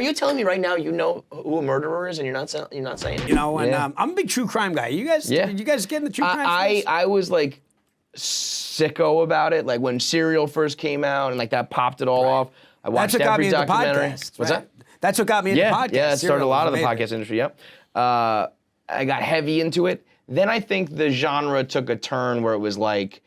you telling me right now you know who a murderer is and you're not saying it? You know, and I'm a big true crime guy. You guys, did you guys get in the true crime? I was like sicko about it. Like when Serial first came out and like that popped it all off. I watched every documentary. What's that? That's what got me into podcasts. Yeah, it started a lot of the podcast industry. Yep. I got heavy into it. Then I think the genre took a turn where it was like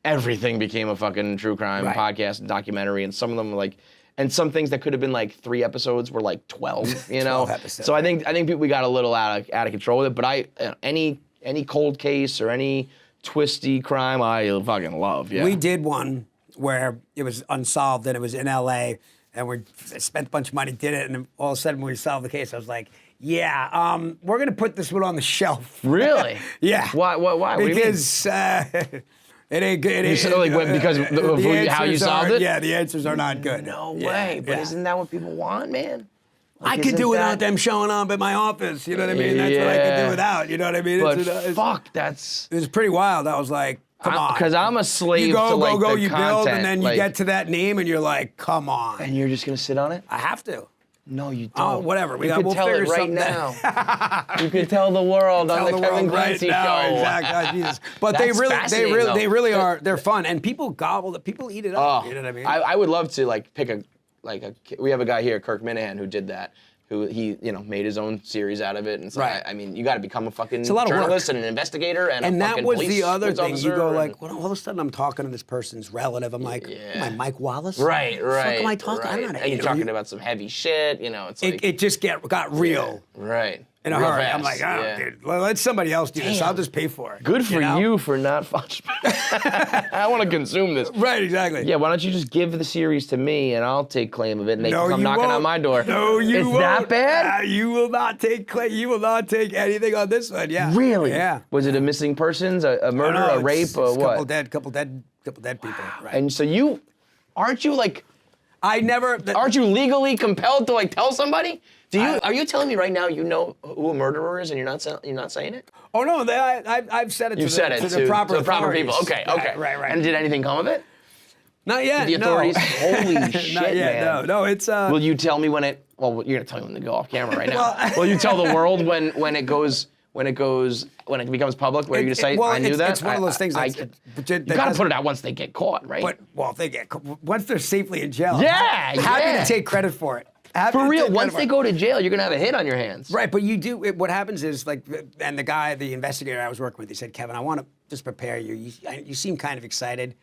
everything became a fucking true crime podcast and documentary, and some of them were like, and some things that could have been like 3 episodes were like 12. You know. 12 episodes, so I think we got a little out of control with it. But any cold case or any twisty crime, I fucking love. Yeah. We did one where it was unsolved and it was in LA, and we spent a bunch of money, did it, and all of a sudden when we solved the case, I was like, yeah, we're gonna put this one on the shelf. Really? Yeah. Why? Because it ain't good. You said like because of how you solved it? Yeah, the answers are not good. No way. But isn't that what people want, man? Like, I could do without them showing up at my office. You know what I mean? That's what I could do without. You know what I mean? But fuck, that's... It was pretty wild. I was like, come on. Because I'm a slave you go, to like go, the you content. build, and then you like, get to that name, and you're like, come on. And you're just going to sit on it? I have to. No, you don't. Oh, whatever. We'll tell it right now. You can tell the world on the Kevin Clancy show. Exactly. Jesus. But they really are. They're fun, and people gobble it. People eat it up. You know what I mean? I would love to like pick a. We have a guy here, Kirk Minahan, who did that. Who he made his own series out of it, and so I mean, you got to become a fucking journalist and an investigator and a fucking police that was the other thing. You go like, well, all of a sudden I'm talking to this person's relative. I'm like, am I Mike Wallace? Right. What the fuck am I talking? Right. I'm not. And you're talking about some heavy shit. It's like it just got real. Right. In a hurry. I'm like, dude, let somebody else do this. I'll just pay for it. Good for you for not watching. I want to consume this. Right, exactly. Yeah, why don't you just give the series to me and I'll take claim of it and they can come knocking on my door. No, you won't. Is that bad? You will not take claim. You will not take anything on this one. Yeah. Really? Yeah. Was it a missing persons, a murder, a rape, or what? Couple dead people. Right. And so aren't you like? Aren't you legally compelled to like tell somebody? Are you telling me right now you know who a murderer is and you're not saying it? Oh no, I've said it. You said it to the proper people. Okay. Right. And did anything come of it? Not yet. The authorities. No. Holy shit, Not yet, man. No. It's. Will you tell me when it? Well, you're gonna tell me when to go off camera right now. Will you tell the world when it becomes public? Where you gonna say I knew that? It's one of those things. You gotta put it out once they get caught, right? If they get once they're safely in jail. Yeah. Happy to take credit for it. For real, once they go to jail, you're gonna have a hit on your hands. Right, but you do. What happens is like, and the investigator I was working with, he said, Kevin, I want to just prepare you. You seem kind of excited.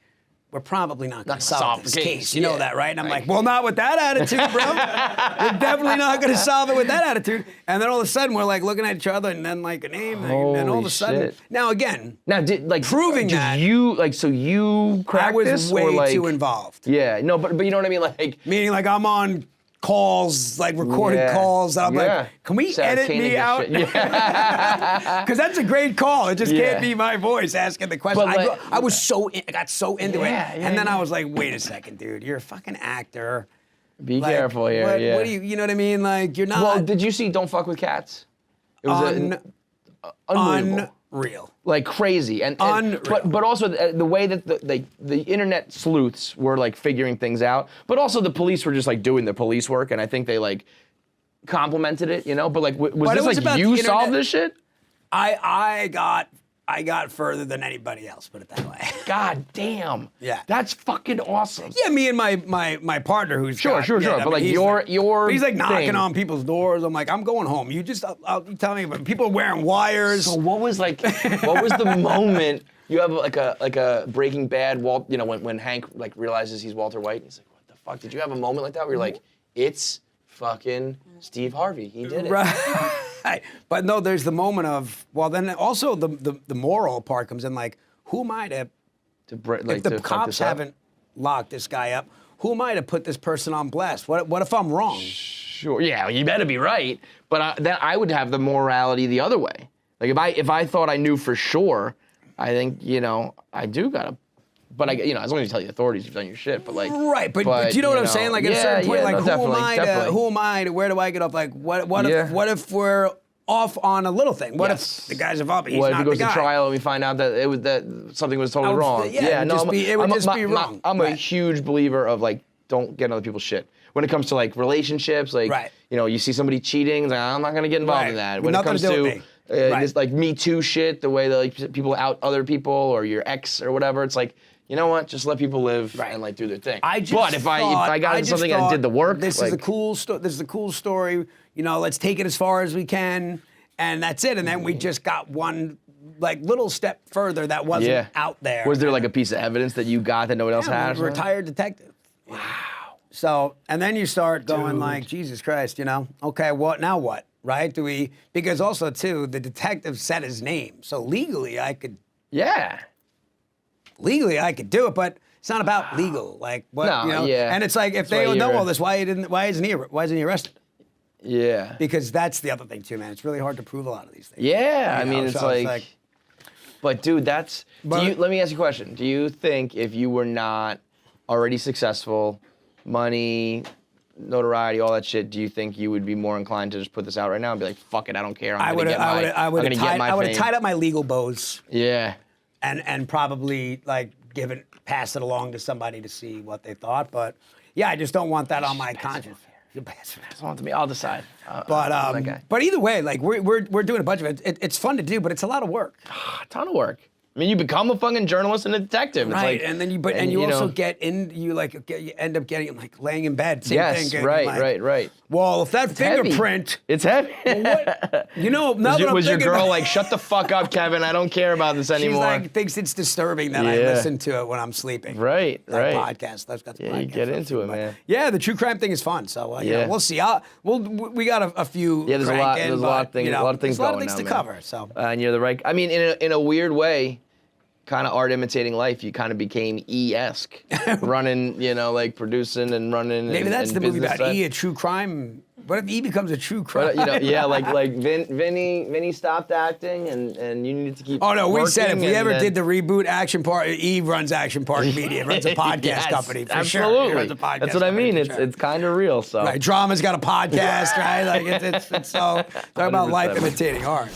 We're probably not going to solve this case. You know that, right? And I'm like, well, not with that attitude, bro. We're definitely not going to solve it with that attitude. And then all of a sudden, we're like looking at each other, and then like a name, and then all of a sudden, now again, proving that you cracked this? I was way too involved. Yeah, no, but you know what I mean, like meaning like I'm on calls, like recorded calls. I'm like, can we edit me out? Because that's a great call. It just can't be my voice asking the question. I got so into it. And then I was like, wait a second, dude. You're a fucking actor. Be careful here. What do you know what I mean? Like, you're not. Well, did you see Don't Fuck with Cats? It was unreal. Like crazy, but also the way that the internet sleuths were like figuring things out, but also the police were just like doing the police work, and I think they like complimented it, But like, was this like you solved this shit? I got further than anybody else, put it that way. God damn. Yeah. That's fucking awesome. Yeah, me and my partner who's sure. But like your he's like knocking on people's doors. I'm like, I'm going home. You just you tell me about people wearing wires. So what was the moment you have like a Breaking Bad when Hank like realizes he's Walter White and he's like, what the fuck? Did you have a moment like that where you're like, it's fucking Steve Harvey. He did it. Right. But no, there's the moment of, well, then also the moral part comes in, like, who am I if the cops haven't locked this guy up, who am I to put this person on blast? What if I'm wrong? Sure. Yeah, you better be right. But then I would have the morality the other way. Like if I thought I knew for sure, I think I do gotta. But as long as you tell the authorities you've done your shit, but like. Right, but you know what I'm saying? Like at a certain point, like who am I to where do I get off? Like what if we're off on a little thing? What if the guy's involved, but he's not the guy? What if it goes to trial and we find out that something was totally wrong? It would just be wrong. I'm a huge believer of like, don't get in other people's shit. when it comes to like relationships, like you see somebody cheating, it's like, I'm not gonna get involved in that. When it comes to this like Me Too shit, the way that like people out other people or your ex or whatever, it's like, you know what? Just let people live and like do their thing. But if I got into something and did the work, this is a cool story. You know, let's take it as far as we can, and that's it. And then we just got one like little step further that wasn't out there. Was there like a piece of evidence that you got that no one else had? Retired detective. Wow. So, and then you start going like, Jesus Christ, you know? Okay, now what? Right? Because also too, the detective said his name, so legally I could. Yeah. Legally, I could do it, but it's not about legal. Like, what, And it's like, if they don't know all this, why isn't he arrested? Yeah. Because that's the other thing too, man. It's really hard to prove a lot of these things. Yeah, I mean, it's like, but dude, let me ask you a question. Do you think if you were not already successful, money, notoriety, all that shit, do you think you would be more inclined to just put this out right now and be like, fuck it, I don't care. I would have tied up my legal bows. Yeah. And probably like pass it along to somebody to see what they thought. But yeah, I just don't want that on my conscience. I'll decide. But either way, like we're doing a bunch of it. It's fun to do, but it's a lot of work. A ton of work. I mean, you become a fucking journalist and a detective. Right, it's like, and then you also get in. You end up getting like laying in bed. Same thing. Right. Well, if that fingerprint, it's heavy. Well, now was your girl like, shut the fuck up, Kevin? I don't care about this anymore. She's like, thinks it's disturbing that I listen to it when I'm sleeping. Right. Podcast. That's got the podcast. You get into it, man. Yeah, the true crime thing is fun. So we'll see. We got a few. Yeah, there's a lot of things. A lot of things going on. A lot of things to cover. So and you're the right. I mean, in a weird way. Kind of art imitating life, you kind of became E-esque, running, like producing and running. Maybe that's the movie about E, a true crime. What if E becomes a true crime? But, like Vinny stopped acting, and you needed to keep. Oh no, we said if we ever did the reboot Action Park, E runs Action Park Media, runs a podcast company for sure. Absolutely, that's what I mean. It's kind of real. So Drama's got a podcast, right? Like it's so talk about life imitating art.